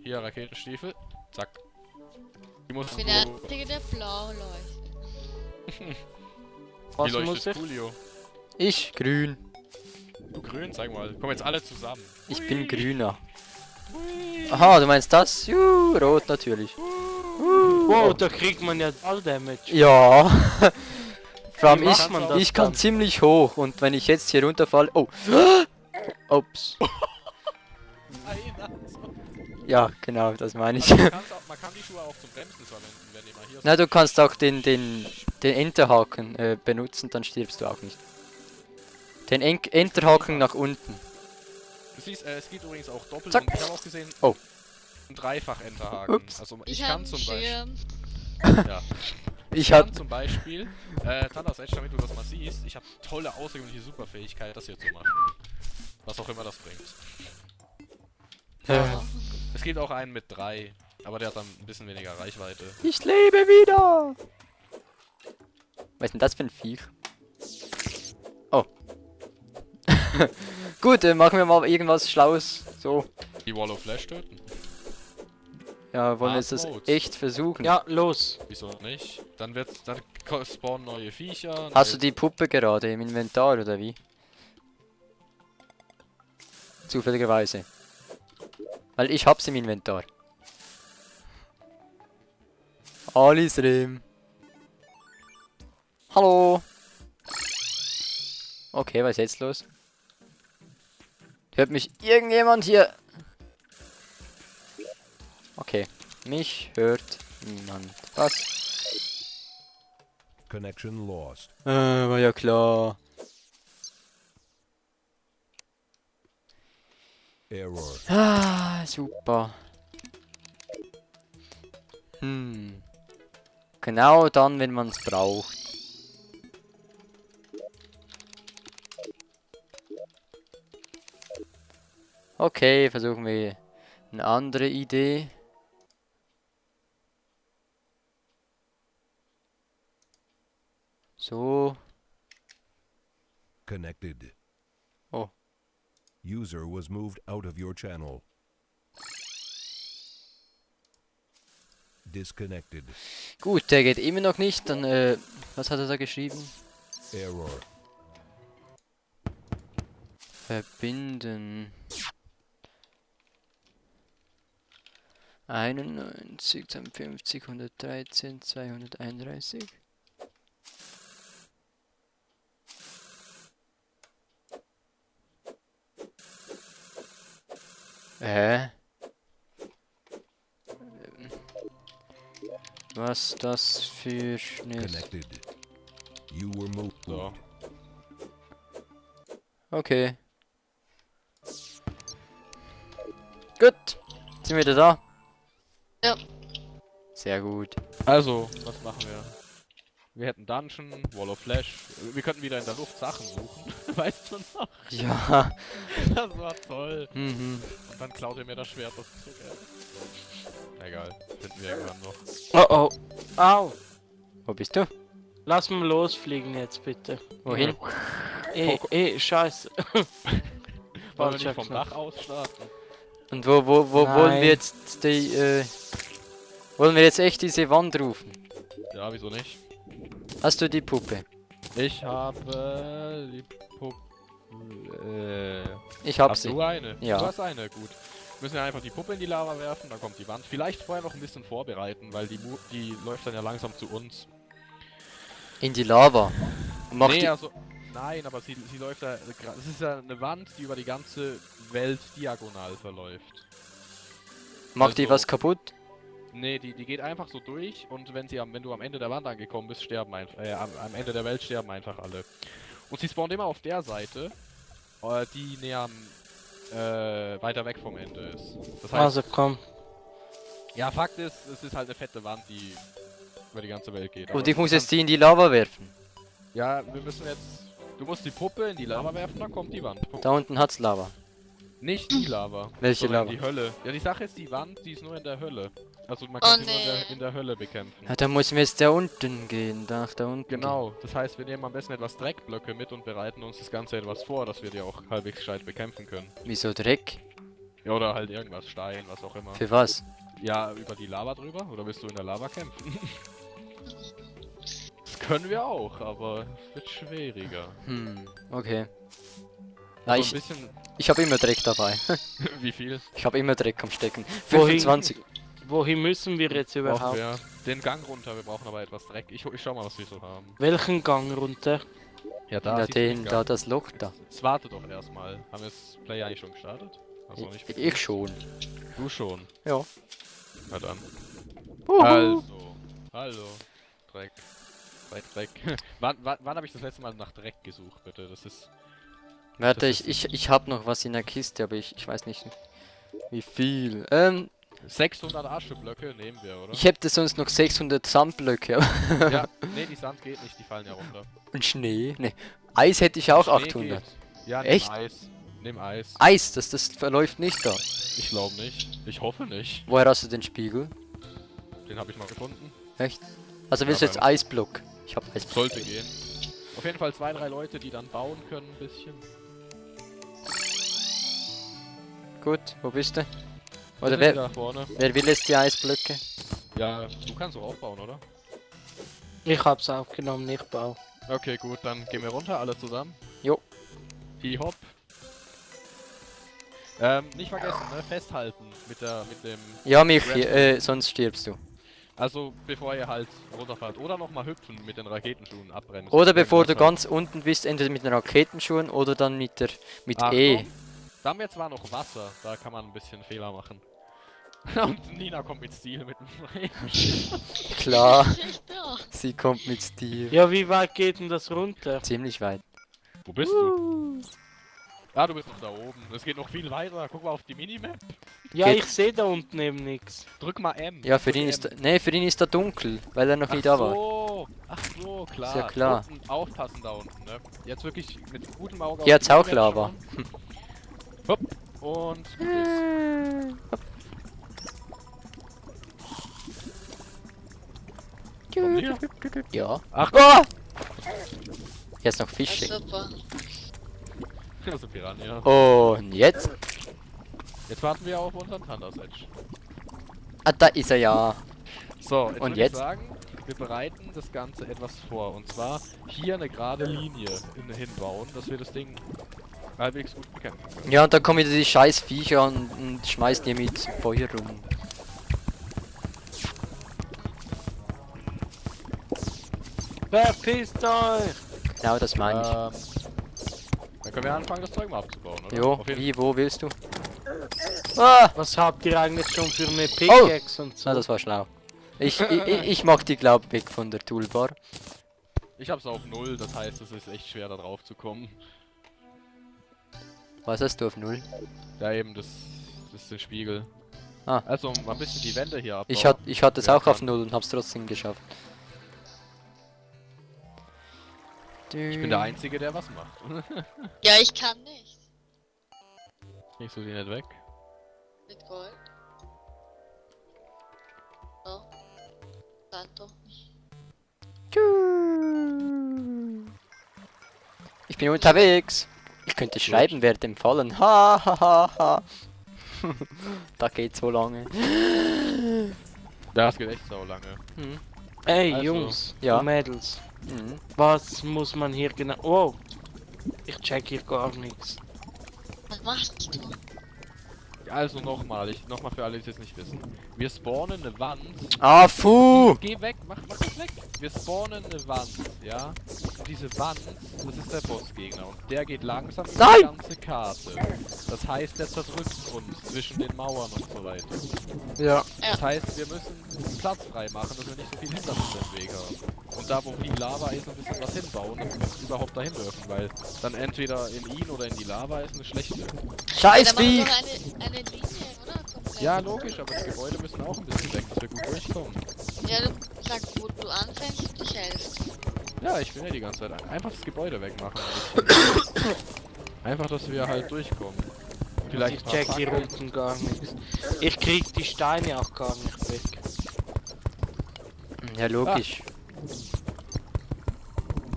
Hier, Raketenstiefel. Zack. Die muss Ich bin der Einzige, der blau leuchtet. Wie Was muss leuchtet ich? Julio? Ich grün. Du grün, sag mal. Kommen jetzt alle zusammen. Ich bin Hui. grüner. Hui. Aha, du meinst das? Juhu, rot natürlich. Wow, da kriegt man ja all Damage. Ja. Vor allem Wie macht man das ich kann dann? ziemlich hoch und wenn ich jetzt hier runterfalle... Oh. Ups. Einer. Ja, genau, das meine ich. Also man kann die Schuhe auch zum Bremsen verwenden, wenn die mal hier Na, du kannst auch den Enterhaken benutzen, dann stirbst du auch nicht. Den Enterhaken nach unten. Du siehst, es geht übrigens auch doppelt Zack. und ich habe auch gesehen, Oh. ein Dreifach-Enterhaken. Ups. Also Ich ich habe kann einen zum Beispiel... Schirm. Ja. Ich kann hab... zum Beispiel, Thanos Edge, damit du das mal siehst, ich habe tolle außergewöhnliche Superfähigkeit, das hier zu machen. Was auch immer das bringt. Es gibt auch einen mit 3, aber der hat dann ein bisschen weniger Reichweite. Ich lebe wieder! Was ist denn das für ein Viech? Oh. Gut, machen wir mal irgendwas Schlaues. So. Die Wall of Flash töten? Ja, wollen wir jetzt das Modes. echt versuchen? Ja, los. Wieso nicht? Dann spawnen neue Viecher. Hast du die Puppe gerade im Inventar oder wie? Zufälligerweise. Weil ich hab's im Inventar. Alice Rim. Hallo. Okay, was ist jetzt los? Hört mich irgendjemand hier? Okay, mich hört niemand. Was? Connection lost. War ja klar. Error. Ah, super. Genau dann, wenn man es braucht. Okay, versuchen wir eine andere Idee. So. Connected. Oh. User was moved out of your channel. Disconnected. Gut, der geht immer noch nicht. Dann, was hat er da geschrieben? Error. Verbinden. 91, 52, 113, 231. Was das für Schnee? Connected. You were moved. So. Okay. Gut. Sind wir wieder da? Ja. Sehr gut. Also, was machen wir? Wir hätten Dungeon, Wall of Flash. Wir könnten wieder in der Luft Sachen suchen. Weißt du noch? Ja. Das war toll. Mhm. Und dann klaut er mir das Schwert, das ist so geil. Egal, finden wir irgendwann noch. Oh oh. Au. Wo bist du? Lass mal losfliegen jetzt bitte. Wohin? Scheiße. Wollen wir Falscher nicht vom Knopf. Dach aus starten? Und wo wollen Nein. wir jetzt die, wollen wir jetzt echt diese Wand rufen? Ja, wieso nicht? Hast du die Puppe? Ich habe die Puppe. Ich hab Hast sie. du eine? Ja. Du hast eine, gut. Müssen wir einfach die Puppe in die Lava werfen, dann kommt die Wand. Vielleicht vorher noch ein bisschen vorbereiten, weil die läuft dann ja langsam zu uns. In die Lava. Und macht Nee, die... also, nein, aber sie läuft ja, es ist ja eine Wand, die über die ganze Welt diagonal verläuft. Macht die also- was kaputt? Nee, die geht einfach so durch und wenn du am Ende der Wand angekommen bist, sterben einfach, am Ende der Welt sterben einfach alle. Und sie spawnt immer auf der Seite, die näher weiter weg vom Ende ist. Das heißt, Also komm. ja, Fakt ist, es ist halt eine fette Wand, die über die ganze Welt geht. Und ich muss jetzt die in die Lava werfen. Ja, wir müssen jetzt... Du musst die Puppe in die Lava werfen, dann kommt die Wand. Punkt. Da unten hat's Lava. Nicht die Lava. Welche sondern Lava? Die Hölle. Ja, die Sache ist, die Wand, die ist nur in der Hölle. Also man kann Oh, sie nur nee. in der Hölle bekämpfen. Ja, da müssen wir jetzt da unten gehen. Da unten. Genau, das heißt, wir nehmen am besten etwas Dreckblöcke mit und bereiten uns das Ganze etwas vor, dass wir die auch halbwegs gescheit bekämpfen können. Gehen. Wieso Dreck? Ja, oder halt irgendwas, Stein, was auch immer. Für was? Ja, über die Lava drüber? Oder willst du in der Lava kämpfen? Das können wir auch, aber es wird schwieriger. Okay. Ja, Also ein ich bisschen... habe immer Dreck dabei. Wie viel? Ich habe immer Dreck am Stecken. Wohin? 25. Wohin müssen wir jetzt Brauchen überhaupt? wir den Gang runter, wir brauchen aber etwas Dreck. Ich schau mal, was wir so haben. Welchen Gang runter? Ja, Ja, siehst du den da, Gang. das Loch da. Jetzt warte doch erstmal. Haben wir das Play eigentlich schon gestartet? Also nicht Ich schon. Du schon. Ja. Na dann. Uhu. Also. Hallo. Dreck. Dreck. wann habe ich das letzte Mal nach Dreck gesucht, bitte? Das ist... Warte, Das ich habe noch was in der Kiste, aber ich weiß nicht wie viel. 600 Ascheblöcke nehmen wir, oder? Ich hätte sonst noch 600 Sandblöcke. Ja, nee, die Sand geht nicht, die fallen ja runter. Und Schnee? Ne. Eis hätte ich auch Schnee 800. geht. Ja, Echt? nimm Eis. Nimm Eis. Eis, das verläuft nicht da. Ich glaube nicht. Ich hoffe nicht. Woher hast du den Spiegel? Den habe ich mal gefunden. Echt? Also willst Ja, du jetzt bei uns. Eisblock? Ich habe Eisblock. Sollte gehen. Auf jeden Fall 2, 3 Leute, die dann bauen können ein bisschen. Gut, wo bist du? Wir Oder sind da vorne. wer will jetzt die Eisblöcke? Ja, du kannst so aufbauen, oder? Ich hab's aufgenommen, ich baue. Okay, gut, dann gehen wir runter, alle zusammen. Jo. Hi hopp. Nicht vergessen, ne? Festhalten mit dem... Ja, Michi, sonst stirbst du. Also, bevor ihr halt runterfahrt. Oder nochmal hüpfen mit den Raketenschuhen abbremsen. Oder bevor du Irgendwas ganz unten bist, entweder mit den Raketenschuhen oder dann mit halt. E. Achtung, da haben wir zwar noch Wasser, da kann man ein bisschen Fehler machen. Und Nina kommt mit Stil mit dem Regen. Klar, Ja. sie kommt mit Stil. Ja, wie weit geht denn das runter? Ziemlich weit. Wo bist du? Ah, du bist noch da oben. Es geht noch viel weiter. Guck mal auf die Minimap. Ja, Geht- ich sehe da unten eben nichts. Drück mal M. Ja, für Drück ihn ist M. nee, für ihn ist da dunkel, weil er noch nie da war. Ach so, klar. Ist ja klar. Unten, aufpassen da unten, ne? Jetzt wirklich mit gutem Auge Hier auf hat's die auch Minimap Lava. schauen. Hopp. Und gut ist. Komm hier. Ja. Ach, Oh! Jetzt noch Ja, Fische. super. das ist ein Piranha. Und jetzt? Jetzt warten wir auf unseren Thunders Edge. Ah, da ist er ja. So, jetzt Und würde jetzt? ich sagen, wir bereiten das Ganze etwas vor. Und zwar hier eine gerade Linie hinbauen, dass wir das Ding halbwegs gut bekämpfen können. Ja, und dann kommen wieder die scheiß Viecher und schmeißen die mit Feuer rum. Verpisst euch! Genau, das meine ich. Dann können wir anfangen, das Zeug mal abzubauen, oder? Jo, Auf jeden wie, wo willst du? Ah! Was habt ihr eigentlich schon für eine Pickaxe und so? Na, das war schlau. Ich mach die glaub weg von der Toolbar. Ich hab's auf 0, das heißt, es ist echt schwer da drauf zu kommen. Was hast du auf 0? Ja, eben, das ist der Spiegel. Ah. Also, mal ein bisschen die Wände hier abbauen. Ich hatte es Ja, auch auf kann. 0 und hab's trotzdem geschafft. Ich bin der Einzige, der was macht. Ja, ich kann nicht. Kriegst du die nicht weg? Mit Gold. So. Santo. Ich bin unterwegs. Ich könnte schreiben, wer dem fallen. Ha ha ha ha. Da geht so lange. Das geht echt so lange. Mhm. Ey, Also, Jungs ja. und Mädels. Mhm. Was muss man hier genau... Oh! Ich check hier gar nichts. Was machst du? Also nochmal für alle, die es jetzt nicht wissen. Wir spawnen eine Wand. Ah, fu! Geh weg, mach das weg. Wir spawnen eine Wand, ja. Und diese Wand, das ist der Bossgegner. Und der geht langsam über Nein! die ganze Karte. Das heißt, der zerdrückt uns zwischen den Mauern und so weiter. Ja. Das heißt, wir müssen Platz frei machen, dass wir nicht so viel Hindernisse im Weg haben. Und da, wo viel Lava ist, ein bisschen was hinbauen, damit wir überhaupt dahin dürfen. Weil dann entweder in ihn oder in die Lava ist eine schlechte. Scheiß Dann machen Vieh! wir doch eine Linie, oder? Komplett. Ja, logisch, aber die Gebäude müssen auch ein bisschen weg, dass wir gut durchkommen. Ja, du sagst, wo du anfängst und dich hältst. Ja, ich bin ja die ganze Zeit einfach das Gebäude wegmachen. Einfach, dass wir halt durchkommen. Vielleicht Ich ein paar check hier Fackeln. unten gar nichts. Ich krieg die Steine auch gar nicht weg. Ja, logisch.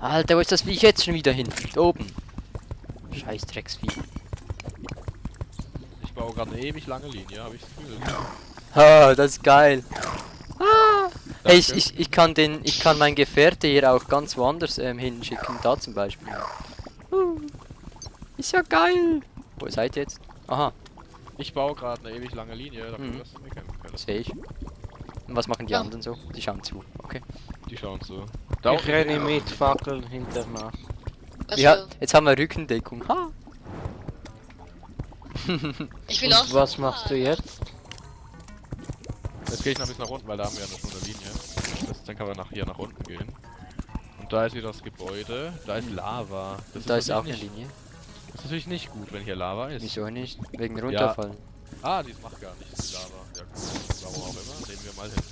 Alter, wo ist das Viech jetzt schon wieder hin? Da oben. Scheiß Drecksvieh. Ich baue gerade eine ewig lange Linie, habe ich das Gefühl. Ah, das ist geil. Hey, Danke. ich kann mein Gefährte hier auch ganz woanders hinschicken, da zum Beispiel. Ist ja geil. Wo seid ihr jetzt? Aha, Ich baue gerade eine ewig lange Linie, dafür, Mhm. dass du mir kämpfen kannst. sehe ich. Und was machen die Ja. anderen so? Die schauen zu. Okay. Die schauen so. Ich renne mit Fackeln hinterher. Also, Ja, jetzt haben wir Rückendeckung. Ha. ich will auch. Und was machst du jetzt? Jetzt gehe ich noch ein bisschen nach unten, weil da haben wir ja schon eine Linie. Dann kann man hier nach unten gehen. Und da ist wieder das Gebäude. Da ist Lava. Das Da ist auch natürlich eine Linie. Das ist natürlich nicht gut, wenn hier Lava ist. Wieso nicht? Wegen runterfallen. Ah, die macht gar nichts, die Lava. Ja gut, warum auch immer. Nehmen wir mal hin.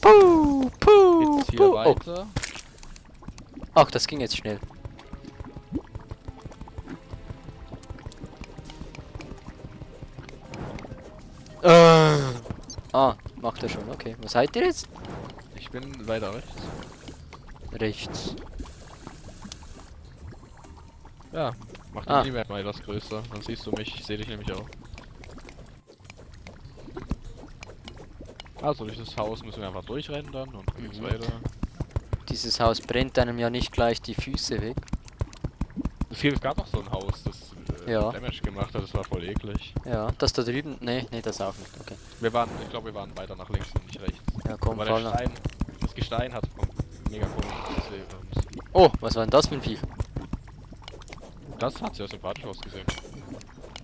Puh, puh, Geht's hier puh. Oh. weiter. Ach, das ging jetzt schnell. Ah, macht er schon, okay. Wo seid ihr jetzt? Ich bin weiter rechts. Rechts. Ja, mach die Ah. Minimap mal etwas größer. Dann siehst du mich, ich sehe dich nämlich auch. Also durch das Haus müssen wir einfach durchrennen dann und dann geht's Mhm. weiter. Dieses Haus brennt einem ja nicht gleich die Füße weg. Es gab noch so ein Haus, das Ja. Damage gemacht hat, das war voll eklig. Ja, das da drüben. Nee, das auch nicht. Okay. Ich glaube wir waren weiter nach links und nicht rechts. Ja, komm, Aber fall der nach. Stein, das Gestein hat mega komisch gesehen. Oh, was war denn das für ein Viech? Das hat sehr sympathisch ausgesehen.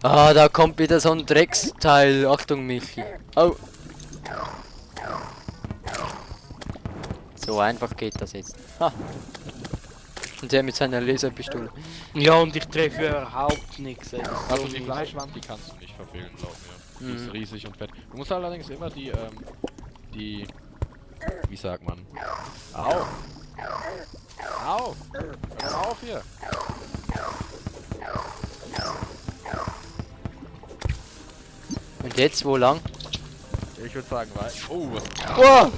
Ah, da kommt wieder so ein Drecksteil. Achtung, Michi. Au. So einfach geht das jetzt. Ha. Und der mit seiner Laserpistole. Ja, und ich treffe überhaupt nichts. ey. Also So die mies. Fleischwand, die kannst du nicht verfehlen, glaub mir. Die ist Mhm. riesig und fett. Du musst allerdings immer die, wie sagt man? Au! Au! Hör mal auf hier! Und jetzt wo lang? Ich würde sagen, weil. Oh, was? Wow.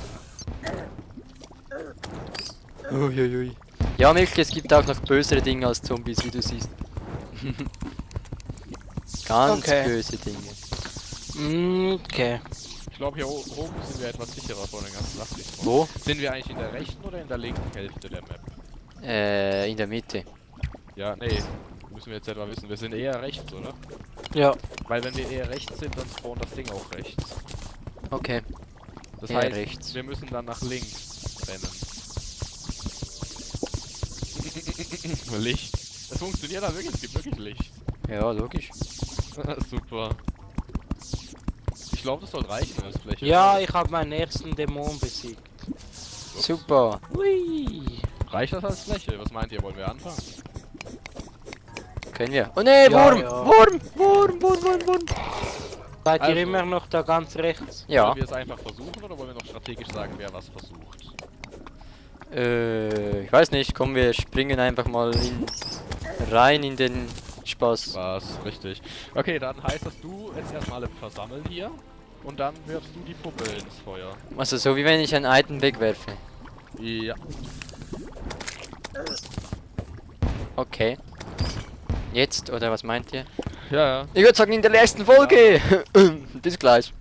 Uiuiui. Ja, Milch, es gibt auch noch bösere Dinge als Zombies, wie du siehst. Ganz Okay. böse Dinge. Okay. Ich glaube, hier oben sind wir etwas sicherer vor den ganzen Lachlichtern. Wo? Sind wir eigentlich in der rechten oder in der linken Hälfte der Map? In der Mitte. Ja, nee. Müssen wir jetzt etwa wissen. Wir sind eher rechts, oder? Ja. Weil wenn wir eher rechts sind, dann spawnt das Ding auch rechts. Okay. Das Eher heißt, rechts. wir müssen dann nach links rennen. Licht. Das funktioniert dann wirklich, es gibt wirklich Licht. Ja, logisch. Super. Ich glaube, das soll reichen als Fläche. Ja, ich habe meinen ersten Dämon besiegt. Ups. Super. Hui. Reicht das als Fläche? Was meint ihr? Wollen wir anfangen? Können wir. Oh ne, Ja, Wurm! ja. Wurm! Seid Also. ihr immer noch da ganz rechts? Ja. Wollen wir es einfach versuchen oder wollen wir noch strategisch sagen, wer was versucht? Ich weiß nicht. Komm, wir springen einfach mal rein in den Spaß. Was? Richtig. Okay, dann heißt das, du jetzt erstmal alle versammeln hier und dann wirfst du die Puppe ins Feuer. Also so wie wenn ich ein Item wegwerfe. Ja. Okay. Jetzt, oder was meint ihr? Ja, ja. Ich würde sagen in der nächsten Folge. Bis gleich.